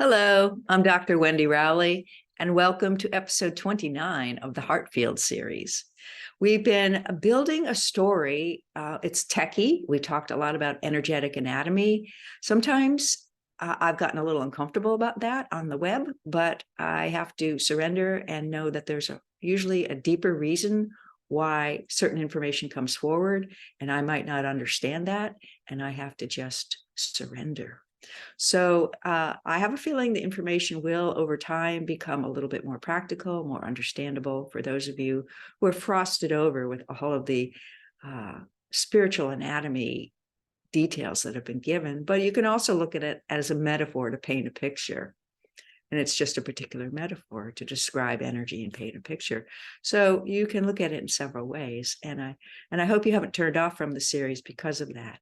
Hello, I'm Dr. Wendy Rowley, and welcome to episode 29 of the Heartfield series. We've been building a story. It's techie. We talked a lot about energetic anatomy. Sometimes I've gotten a little uncomfortable about that on the web, but I have to surrender and know that there's usually a deeper reason why certain information comes forward, and I might not understand that, and I have to just surrender. So I have a feeling the information will, over time, become a little bit more practical, more understandable for those of you who are frosted over with all of the spiritual anatomy details that have been given. But you can also look at it as a metaphor to paint a picture. And it's just a particular metaphor to describe energy and paint a picture. So you can look at it in several ways. And I hope you haven't turned off from the series because of that.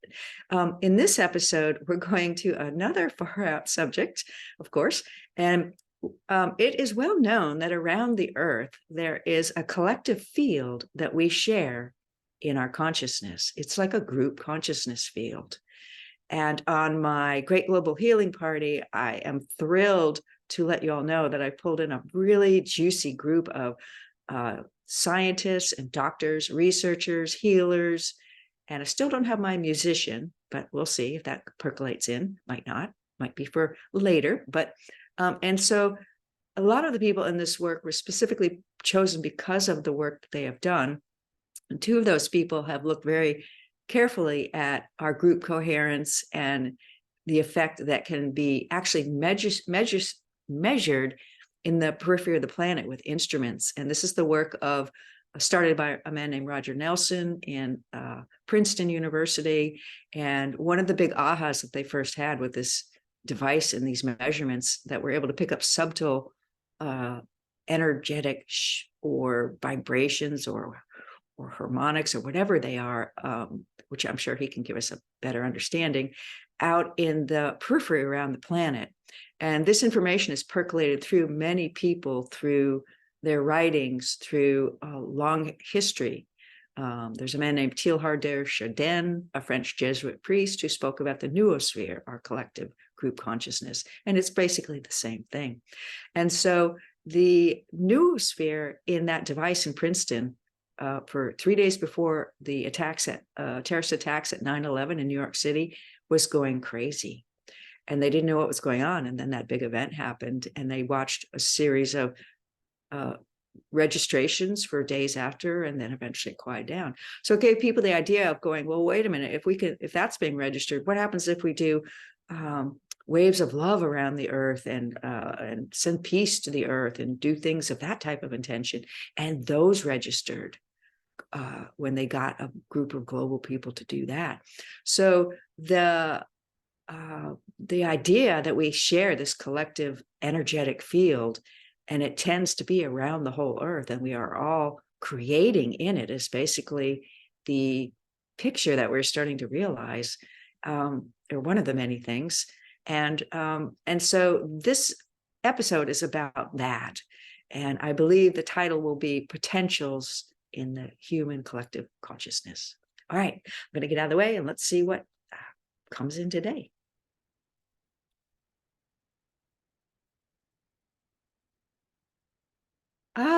In this episode, we're going to another far out subject, of course. And it is well known that around the earth, there is a collective field that we share in our consciousness. It's like a group consciousness field. And on my Great Global Healing Party, I am thrilled to let you all know that I pulled in a really juicy group of scientists and doctors, researchers, healers, and I still don't have my musician, but we'll see if that percolates in. Might not, might be for later. But and so a lot of the people in this work were specifically chosen because of the work that they have done. And two of those people have looked very carefully at our group coherence and the effect that can be actually measured in the periphery of the planet with instruments. And this is the work of started by a man named Roger Nelson in Princeton University. And one of the big ahas that they first had with this device and these measurements that were able to pick up subtle energetic or vibrations or harmonics or whatever they are, which I'm sure he can give us a better understanding, out in the periphery around the planet. And this information is percolated through many people, through their writings, through a long history. There's a man named Teilhard de Chardin, a French Jesuit priest, who spoke about the Noosphere, our collective group consciousness. And it's basically the same thing. And so the Noosphere in that device in Princeton, for 3 days before the terrorist attacks at 9/11 in New York City, was going crazy. And they didn't know what was going on. And then that big event happened, and they watched a series of registrations for days after, and then eventually quiet down. So it gave people the idea of going, well, wait a minute, if that's being registered, what happens if we do waves of love around the earth and send peace to the earth and do things of that type of intention? And those registered when they got a group of global people to do that. So the idea that we share this collective energetic field, and it tends to be around the whole earth, and we are all creating in it, is basically the picture that we're starting to realize, or one of the many things. And so this episode is about that. And I believe the title will be Potentials in the Human Collective Consciousness. All right, I'm going to get out of the way and let's see what comes in today.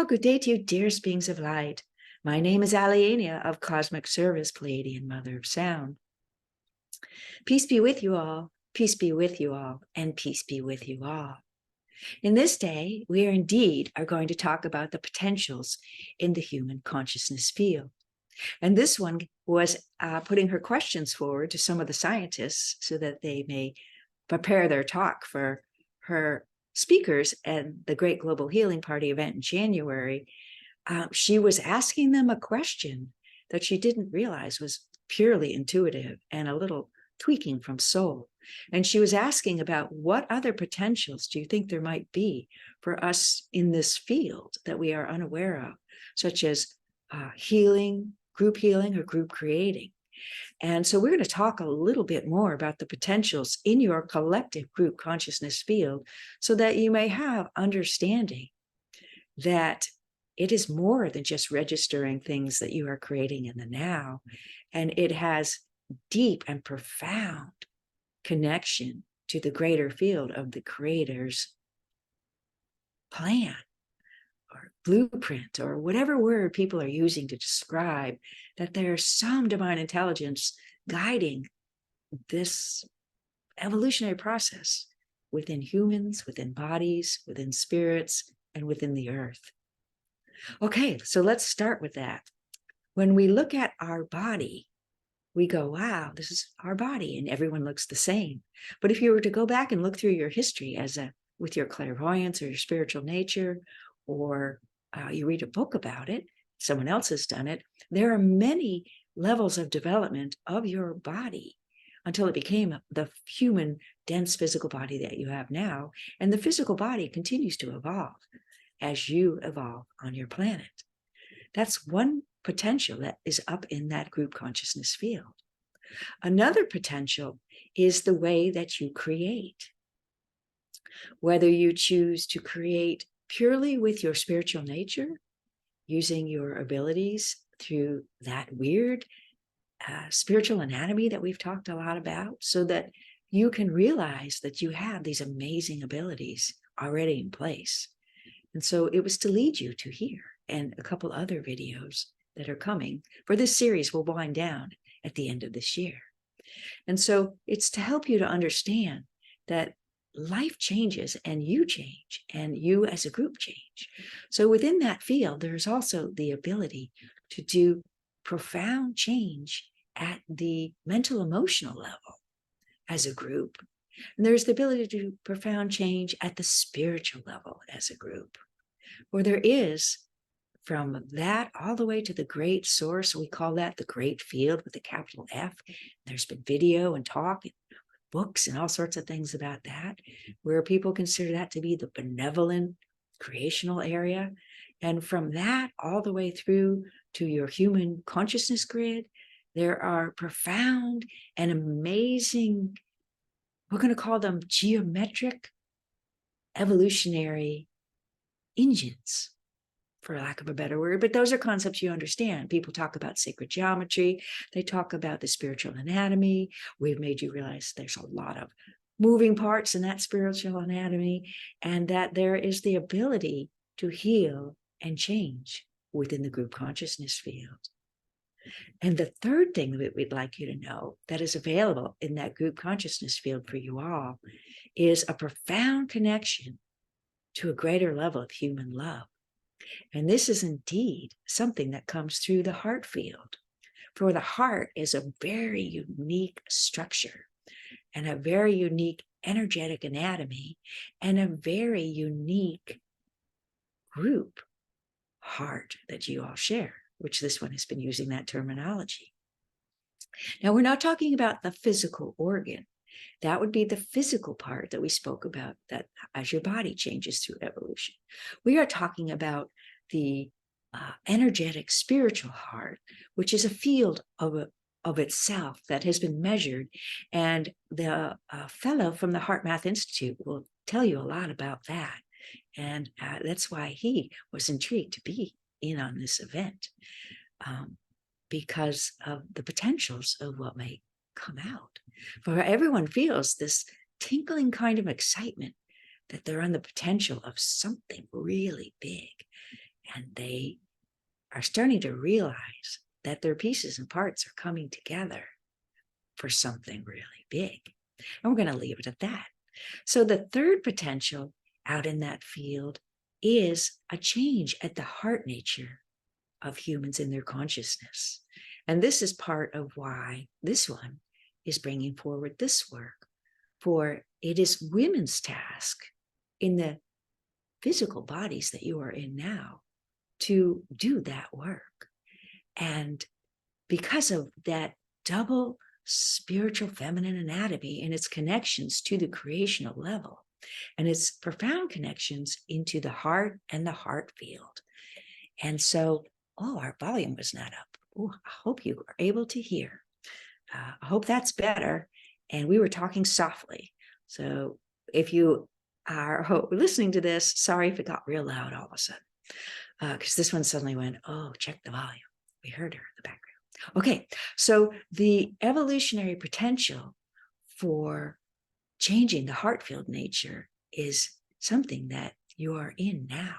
Good day to you, dearest beings of light. My name is Allaenea of Cosmic Service, Pleiadian Mother of Sound. Peace be with you all, peace be with you all, and peace be with you all. In this day, we are going to talk about the potentials in the human consciousness field. And this one was putting her questions forward to some of the scientists so that they may prepare their talk for her speakers at the Great Global Healing Party event in January. She was asking them a question that she didn't realize was purely intuitive and a little tweaking from soul. And she was asking about what other potentials do you think there might be for us in this field that we are unaware of, such as healing, or group creating. And so we're going to talk a little bit more about the potentials in your collective group consciousness field so that you may have understanding that it is more than just registering things that you are creating in the now. And it has deep and profound connection to the greater field of the Creator's plan or blueprint or whatever word people are using to describe that there's some divine intelligence guiding this evolutionary process within humans, within bodies, within spirits, and within the earth. Okay, so let's start with that. When we look at our body, we go, wow, this is our body, and everyone looks the same. But if you were to go back and look through your history with your clairvoyance or your spiritual nature, or you read a book about it, someone else has done it, there are many levels of development of your body until it became the human, dense physical body that you have now. And the physical body continues to evolve as you evolve on your planet. That's one potential that is up in that group consciousness field. Another potential is the way that you create. Whether you choose to create purely with your spiritual nature, using your abilities through that weird spiritual anatomy that we've talked a lot about, so that you can realize that you have these amazing abilities already in place. And so it was to lead you to here and a couple other videos that are coming, for this series will wind down at the end of this year. And so it's to help you to understand that life changes and you change and you as a group change. So within that field, there's also the ability to do profound change at the mental emotional level as a group. And there's the ability to do profound change at the spiritual level as a group, where there is, from that all the way to the great source, we call that the great field with a capital F. There's been video and talk and books and all sorts of things about that, where people consider that to be the benevolent creational area. And from that all the way through to your human consciousness grid, there are profound and amazing, we're going to call them geometric evolutionary engines, for lack of a better word, but those are concepts you understand. People talk about sacred geometry. They talk about the spiritual anatomy. We've made you realize there's a lot of moving parts in that spiritual anatomy, and that there is the ability to heal and change within the group consciousness field. And the third thing that we'd like you to know that is available in that group consciousness field for you all is a profound connection to a greater level of human love. And this is indeed something that comes through the heart field. For the heart is a very unique structure and a very unique energetic anatomy and a very unique group heart that you all share, which this one has been using that terminology. Now, we're not talking about the physical organ. That would be the physical part that we spoke about, that as your body changes through evolution. We are talking about the energetic spiritual heart, which is a field of itself that has been measured. And the fellow from the Heart Math Institute will tell you a lot about that. And that's why he was intrigued to be in on this event, because of the potentials of what may come out. For everyone feels this tinkling kind of excitement that they're on the potential of something really big. And they are starting to realize that their pieces and parts are coming together for something really big. And we're going to leave it at that. So the third potential out in that field is a change at the heart nature of humans in their consciousness. And this is part of why this one is bringing forward this work, for it is women's task in the physical bodies that you are in now to do that work. And because of that double spiritual feminine anatomy and its connections to the creational level and its profound connections into the heart and the heart field. And so, our volume was not up. I hope you are able to hear. I hope that's better. And we were talking softly. So if you are listening to this, sorry if it got real loud all of a sudden, because this one suddenly went, oh, check the volume. We heard her in the background. Okay, so the evolutionary potential for changing the heart field nature is something that you are in now.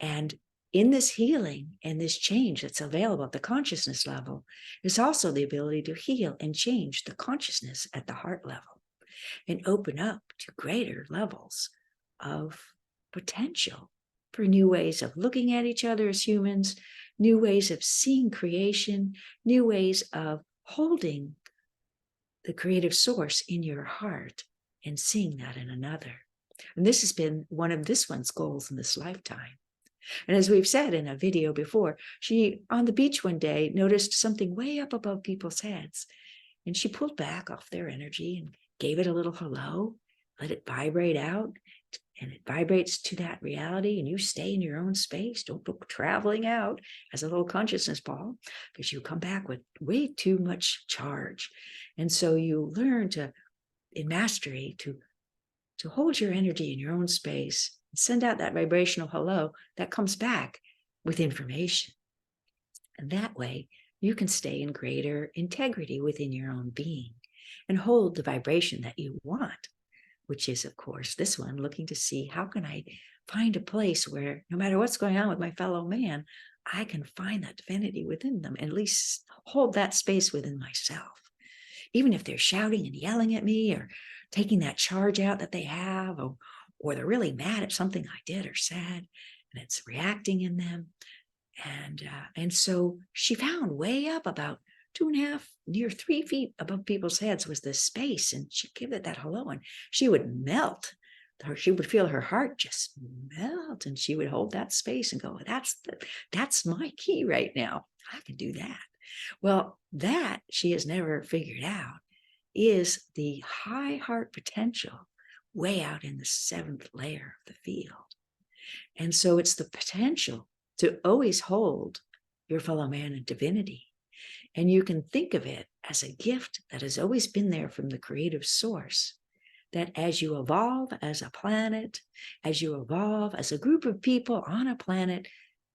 And in this healing and this change that's available at the consciousness level is also the ability to heal and change the consciousness at the heart level and open up to greater levels of potential for new ways of looking at each other as humans, new ways of seeing creation, new ways of holding the creative source in your heart and seeing that in another. And this has been one of this one's goals in this lifetime. And as we've said in a video before, she on the beach one day noticed something way up above people's heads. And she pulled back off their energy and gave it a little hello, let it vibrate out. And it vibrates to that reality, and you stay in your own space. Don't go traveling out as a little consciousness ball, because you come back with way too much charge. And so you learn to, in mastery, to hold your energy in your own space and send out that vibrational hello that comes back with information. And that way you can stay in greater integrity within your own being and hold the vibration that you want, which is, of course, this one, looking to see how can I find a place where no matter what's going on with my fellow man, I can find that divinity within them and at least hold that space within myself. Even if they're shouting and yelling at me or taking that charge out that they have, or they're really mad at something I did or said, and it's reacting in them. And so she found way up about 2.5, near 3 feet above people's heads was this space, and she'd give it that hello, and she would melt. She would feel her heart just melt, and she would hold that space and go, that's my key right now. I can do that. Well, that she has never figured out is the high heart potential way out in the 7th layer of the field. And so it's the potential to always hold your fellow man in divinity. And you can think of it as a gift that has always been there from the creative source, that as you evolve as a planet, as you evolve as a group of people on a planet,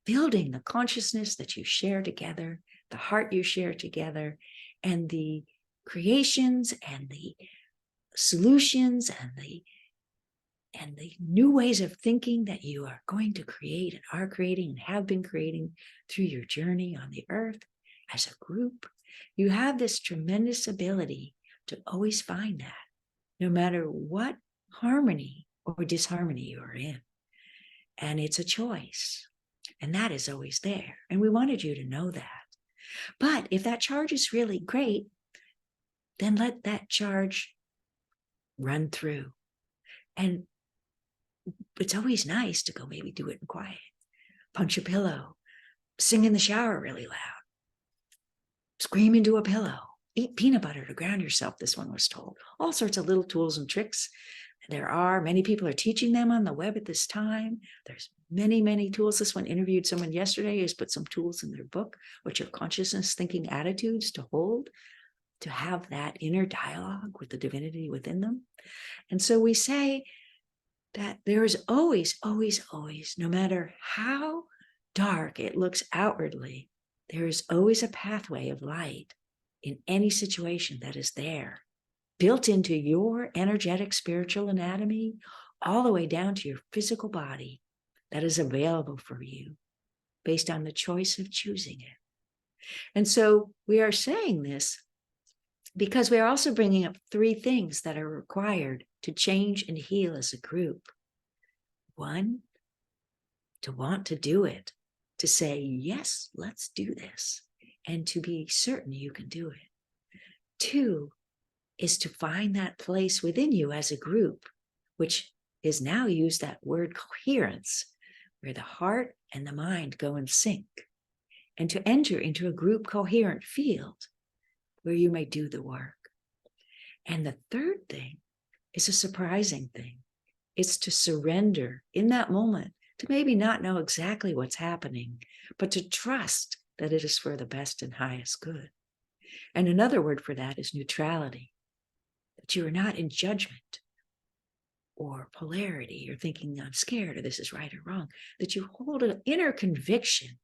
building the consciousness that you share together, the heart you share together, and the creations and the solutions and the new ways of thinking that you are going to create and are creating and have been creating through your journey on the earth as a group, you have this tremendous ability to always find that, no matter what harmony or disharmony you are in. And it's a choice. And that is always there. And we wanted you to know that. But if that charge is really great, then let that charge run through. And it's always nice to go maybe do it in quiet. Punch a pillow, sing in the shower really loud, scream into a pillow, eat peanut butter to ground yourself, this one was told. All sorts of little tools and tricks. Many people are teaching them on the web at this time. There's many, many tools. This one interviewed someone yesterday who's put some tools in their book, which are consciousness thinking attitudes to hold, to have that inner dialogue with the divinity within them. And so we say that there is always, always, always, no matter how dark it looks outwardly, there is always a pathway of light in any situation that is there, built into your energetic spiritual anatomy, all the way down to your physical body, that is available for you based on the choice of choosing it. And so we are saying this because we are also bringing up 3 things that are required to change and heal as a group. 1, to want to do it, to say, yes, let's do this, and to be certain you can do it. 2 is to find that place within you as a group, which is now used that word coherence, where the heart and the mind go in sync, and to enter into a group coherent field where you may do the work. And the 3rd thing is a surprising thing. It's to surrender in that moment, to maybe not know exactly what's happening, but to trust that it is for the best and highest good. And another word for that is neutrality, that you are not in judgment or polarity or thinking I'm scared or this is right or wrong, that you hold an inner conviction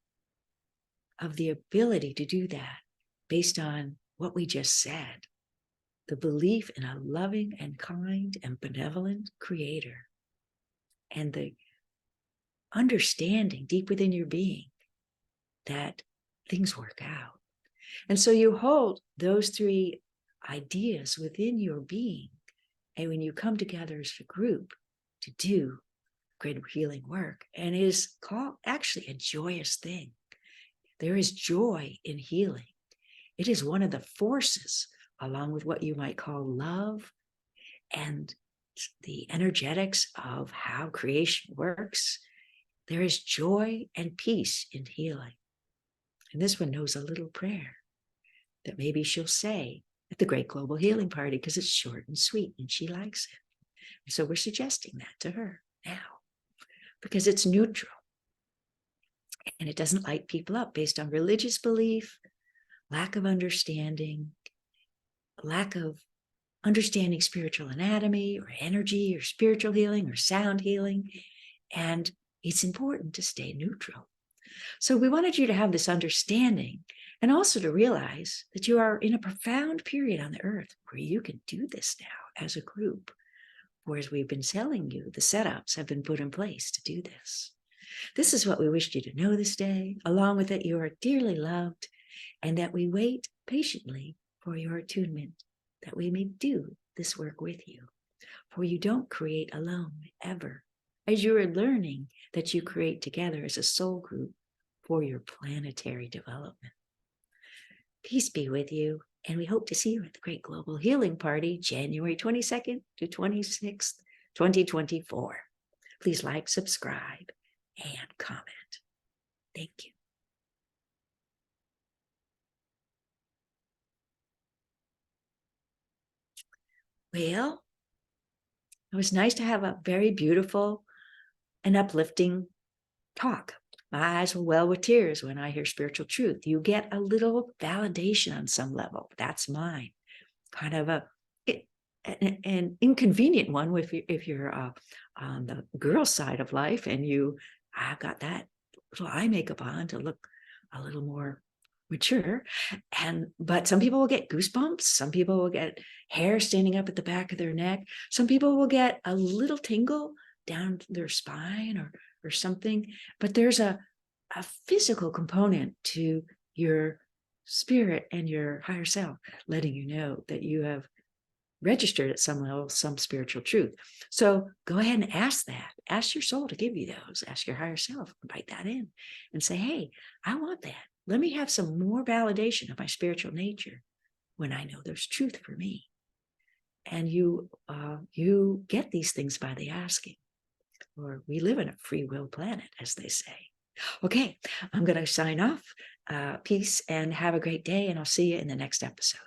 of the ability to do that based on what we just said. the belief in a loving and kind and benevolent creator, and the understanding deep within your being that things work out. And so you hold those three ideas within your being. And when you come together as a group to do great healing work, and it is called actually a joyous thing. There is joy in healing. It is one of the forces, along with what you might call love and the energetics of how creation works. There is joy and peace in healing. And this one knows a little prayer that maybe she'll say at the Great Global Healing Party, because it's short and sweet and she likes it. And so we're suggesting that to her now, because it's neutral and it doesn't light people up based on religious belief, lack of understanding, lack of understanding spiritual anatomy or energy or spiritual healing or sound healing. And it's important to stay neutral. So we wanted you to have this understanding, and also to realize that you are in a profound period on the earth where you can do this now as a group. Whereas we've been telling you, the setups have been put in place to do this. This is what we wished you to know this day, along with that you are dearly loved, and that we wait patiently for your attunement, that we may do this work with you. For you don't create alone, ever, as you are learning that you create together as a soul group for your planetary development. Peace be with you, and we hope to see you at the Great Global Healing Party, January 22nd to 26th, 2024. Please like, subscribe, and comment. Thank you. Well, it was nice to have a very beautiful and uplifting talk. My eyes will well with tears when I hear spiritual truth. You get a little validation on some level. That's mine. Kind of an inconvenient one if you're on the girl side of life and I've got that little eye makeup on to look a little more mature. But some people will get goosebumps. Some people will get hair standing up at the back of their neck. Some people will get a little tingle down their spine or something. But there's a physical component to your spirit and your higher self, letting you know that you have registered at some level some spiritual truth. So go ahead and ask that. Ask your soul to give you those. Ask your higher self, invite that in and say, hey, I want that. Let me have some more validation of my spiritual nature when I know there's truth for me. And you get these things by the asking. Or we live in a free will planet, as they say. Okay, I'm going to sign off. Peace and have a great day, and I'll see you in the next episode.